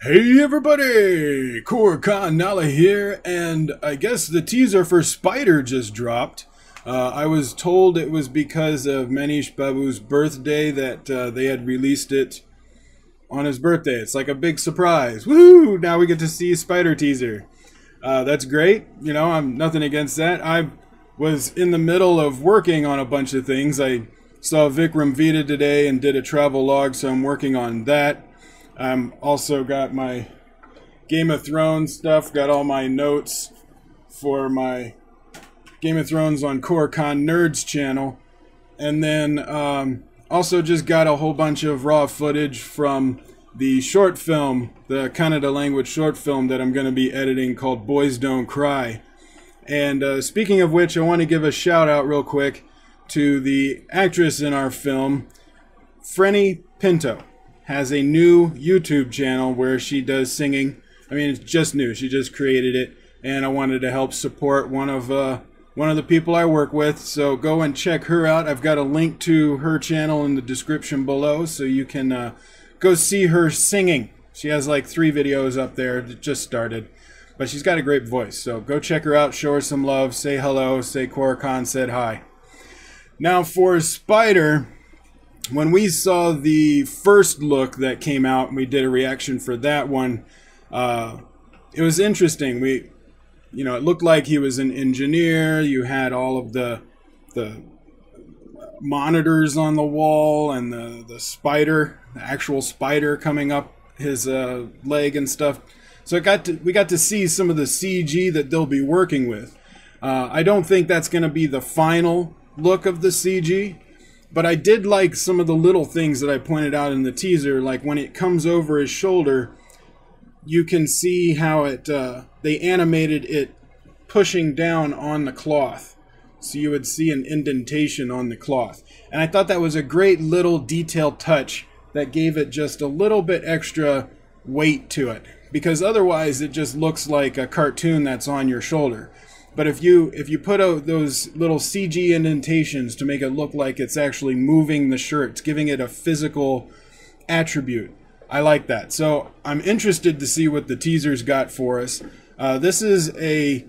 Hey everybody! Koricon Nerd here, and I guess the teaser for Spyder just dropped. I was told it was because of Mahesh Babu's birthday that they had released it on his birthday. It's like a big surprise. Woo! Now we get to see Spyder teaser. That's great. You know, I'm nothing against that. I was in the middle of working on a bunch of things. I saw Vikram Vita today and did a travel log, so I'm working on that. Also got my Game of Thrones stuff, got all my notes for my Game of Thrones on Koricon Nerd's channel, and then also just got a whole bunch of raw footage from the short film, the Kannada language short film that I'm going to be editing called Boys Don't Cry. And speaking of which, I want to give a shout out real quick to the actress in our film, Freddy Pinto. Has a new YouTube channel where she does singing. I mean, it's just new. She just created it, and I wanted to help support one of the people I work with. So go and check her out. I've got a link to her channel in the description below, so you can go see her singing. She has like 3 videos up there that just started, but she's got a great voice. So go check her out, show her some love, say hello, say Koricon said hi. Now for Spyder. When we saw the first look that came out and we did a reaction for that one, it was interesting. You know, it looked like he was an engineer. You had all of the monitors on the wall and the spider, the actual spider coming up his leg and stuff. So we got to see some of the CG that they'll be working with. I don't think that's going to be the final look of the CG. But I did like some of the little things that I pointed out in the teaser, like when it comes over his shoulder, you can see how they animated it pushing down on the cloth. So you would see an indentation on the cloth. And I thought that was a great little detailed touch that gave it just a little bit extra weight to it. Because otherwise it just looks like a cartoon that's on your shoulder. But if you put out those little CG indentations to make it look like it's actually moving the shirt, it's giving it a physical attribute. I like that. So I'm interested to see what the teasers got for us. This is a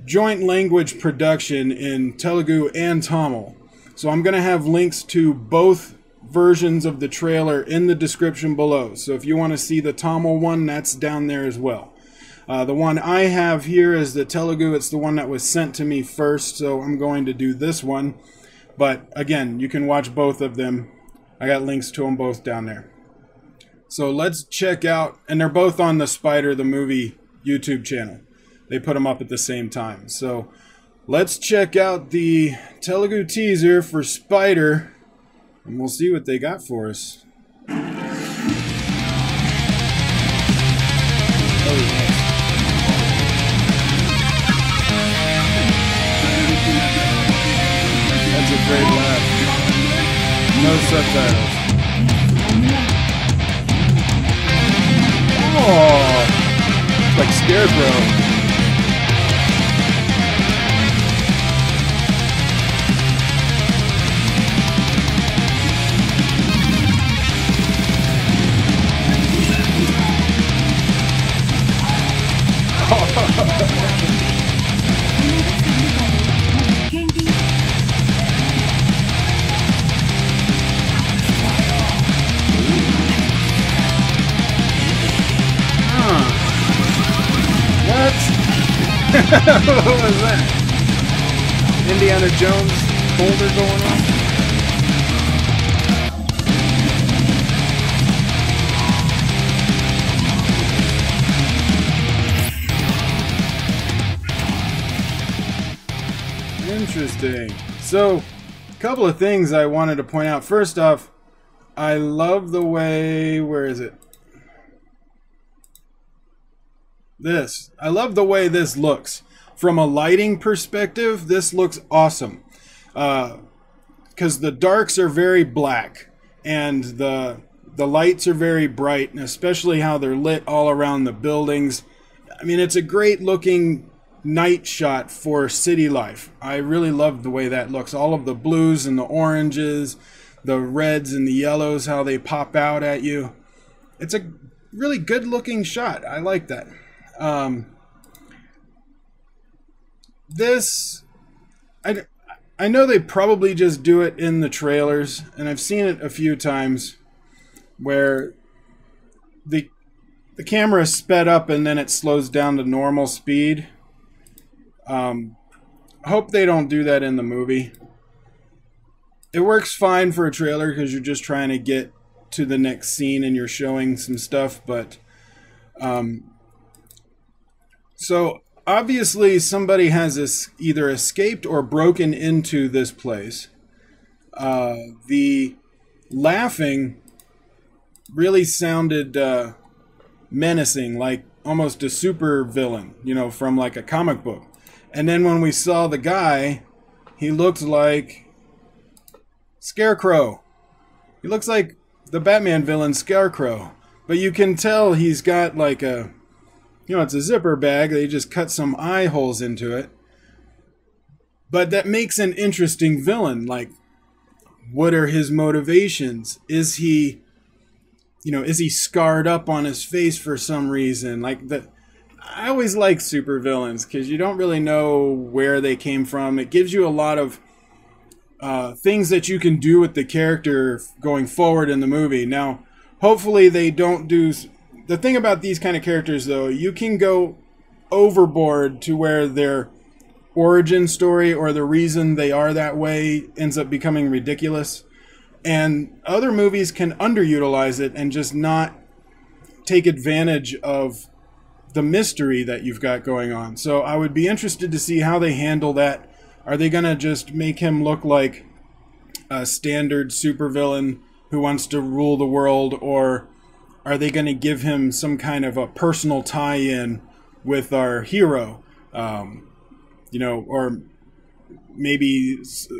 joint language production in Telugu and Tamil. So I'm going to have links to both versions of the trailer in the description below. So if you want to see the Tamil one, that's down there as well. The one I have here is the Telugu. It's the one that was sent to me first, so I'm going to do this one. But again, you can watch both of them. I got links to them both down there. So let's check out, and they're both on the Spyder the Movie YouTube channel. They put them up at the same time. So let's check out the Telugu teaser for Spyder, and we'll see what they got for us. Oh, yeah. That's a great laugh. No subtitles. Oh, like Scarecrow. What was that? Indiana Jones boulder going on? Interesting. So, a couple of things I wanted to point out. First off, I love the way, where is it? I love the way this looks. From a lighting perspective, this looks awesome. Because the darks are very black and the lights are very bright, and especially how they're lit all around the buildings. I mean, it's a great looking night shot for city life. I really love the way that looks. All of the blues and the oranges, the reds and the yellows, how they pop out at you. It's a really good looking shot. I like that. This, I know they probably just do it in the trailers, and I've seen it a few times where the camera is sped up and then it slows down to normal speed. I hope they don't do that in the movie. It works fine for a trailer because you're just trying to get to the next scene and you're showing some stuff, but so obviously somebody has either escaped or broken into this place. The laughing really sounded menacing, like almost a super villain, you know, from like a comic book. And then when we saw the guy, he looked like Scarecrow. He looks like the Batman villain Scarecrow. But you can tell he's got like a, you know, it's a zipper bag. They just cut some eye holes into it. But that makes an interesting villain. Like, what are his motivations? Is he, you know, is he scarred up on his face for some reason? Like, I always like super villains because you don't really know where they came from. It gives you a lot of things that you can do with the character going forward in the movie. Now, hopefully they don't do... The thing about these kind of characters, though, you can go overboard to where their origin story or the reason they are that way ends up becoming ridiculous. And other movies can underutilize it and just not take advantage of the mystery that you've got going on. So I would be interested to see how they handle that. Are they going to just make him look like a standard supervillain who wants to rule the world, or are they going to give him some kind of a personal tie-in with our hero? You know, or maybe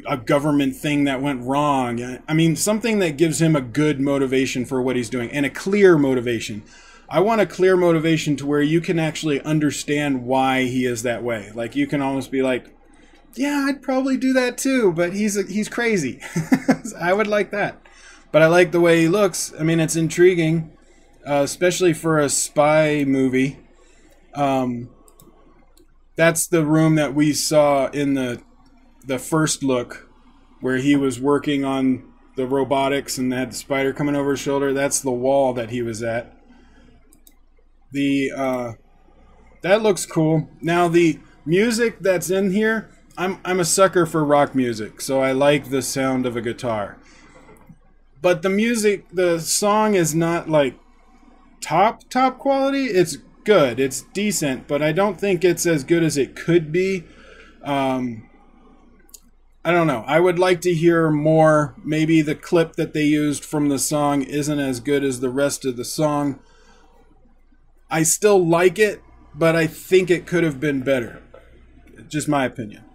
a government thing that went wrong. I mean, something that gives him a good motivation for what he's doing, and a clear motivation. I want a clear motivation to where you can actually understand why he is that way. Like, you can almost be like, yeah, I'd probably do that too, but he's crazy. I would like that. But I like the way he looks. I mean, it's intriguing, especially for a spy movie. That's the room that we saw in the first look, where he was working on the robotics and had the spider coming over his shoulder. That's the wall that he was at. That looks cool. Now the music that's in here, I'm a sucker for rock music, so I like the sound of a guitar. But the music, the song is not like top quality. It's good, it's decent, but I don't think it's as good as it could be. I don't know. I would like to hear more. Maybe the clip that they used from the song isn't as good as the rest of the song. I still like it, but I think it could have been better. Just my opinion.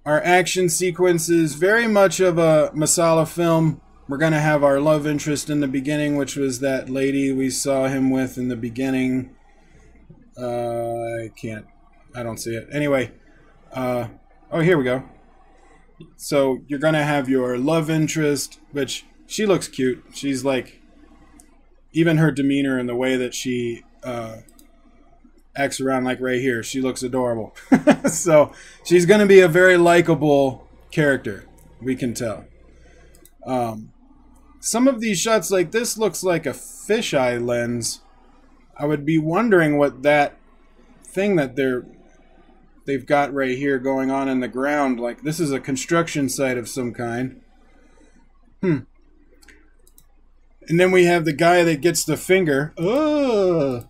Our action sequence is very much of a masala film. We're going to have our love interest in the beginning, which was that lady we saw him with in the beginning. I don't see it. Anyway. Oh, here we go. So you're going to have your love interest, which she looks cute. She's like, even her demeanor and the way that she acts around, like right here, she looks adorable. So she's going to be a very likable character, we can tell. Some of these shots like this looks like a fisheye lens. I would be wondering what that thing that they've got right here going on in the ground, like this is a construction site of some kind. And then we have the guy that gets the finger. Oh.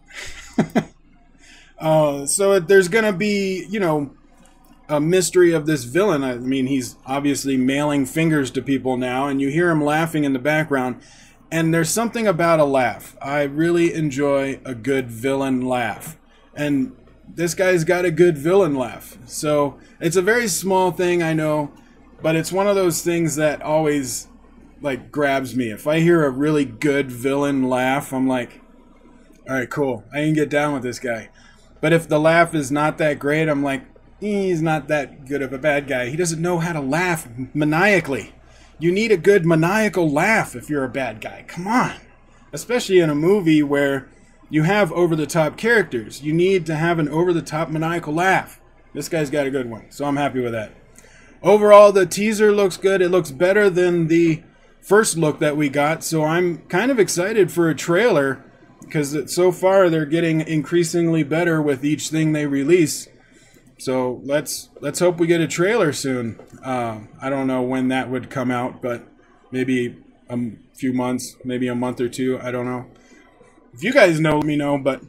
So there's going to be, you know, a mystery of this villain. I mean, he's obviously mailing fingers to people now, and you hear him laughing in the background. And there's something about a laugh. I really enjoy a good villain laugh. And this guy's got a good villain laugh. So it's a very small thing, I know, but it's one of those things that always like grabs me. If I hear a really good villain laugh, I'm like, all right, cool, I can get down with this guy. But if the laugh is not that great, I'm like, he's not that good of a bad guy. He doesn't know how to laugh maniacally. You need a good maniacal laugh if you're a bad guy. Come on. Especially in a movie where you have over-the-top characters. You need to have an over-the-top maniacal laugh. This guy's got a good one, so I'm happy with that. Overall, the teaser looks good. It looks better than the first look that we got, so I'm kind of excited for a trailer because so far they're getting increasingly better with each thing they release. So let's hope we get a trailer soon. I don't know when that would come out, but maybe a few months, maybe a month or two. I don't know. If you guys know, let me know. But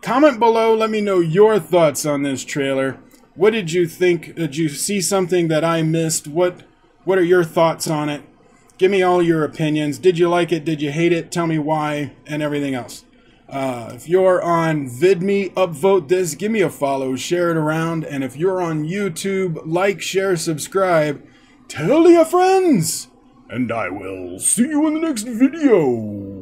comment below. Let me know your thoughts on this trailer. What did you think? Did you see something that I missed? What are your thoughts on it? Give me all your opinions. Did you like it? Did you hate it? Tell me why and everything else. If you're on VidMe, upvote this, give me a follow, share it around, and if you're on YouTube, like, share, subscribe, tell your friends, and I will see you in the next video.